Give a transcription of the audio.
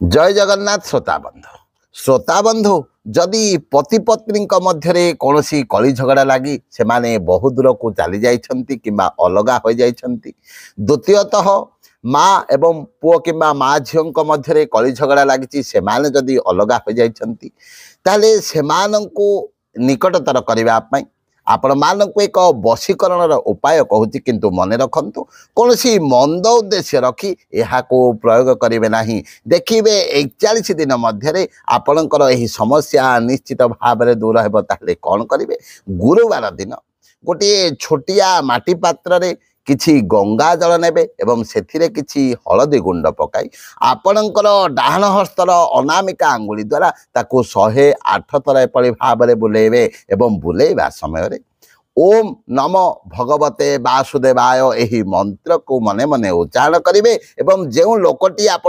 जय जगन्नाथ श्रोता बंधु जदि पति पत्नी मध्य कौन कली झगड़ा लगी से माने बहु दूर को चली जाइछंती किंबा अलगा हो जाइछंती। द्वितीयतः माँ एवं पुओ किंबा माँ झीओं मध्य कली झगड़ा लगी से माने जदि अलगा हो जाइछंती ताले सेमानंकु निकटतर करने आपण मानक एक वशीकरण उपाय कहूँ किंतु मन रखु कौन मंद उद्देश्य रखी यह प्रयोग करेंगे ना। देखिए 41 दिन मध्य आपणकर यही समस्या निश्चित भाव में दूर हो। कौन करेंगे गुरुवार दिन गोटे छोटिया माटी पात्र रे किछि गंगा जल नेबे एवं सेथिरे किछि हलदी गुंड पकाई आपणकर डाहाण हस्तर अनामिका आंगुली द्वारा ताकू 108 थर एपरि भाव में बुलेबे एवं बुलेबा समय ओम नमो भगवते वासुदेवाय एही मंत्र को मने मने उच्चारण करिवे एवं जेउ लोकटी आपण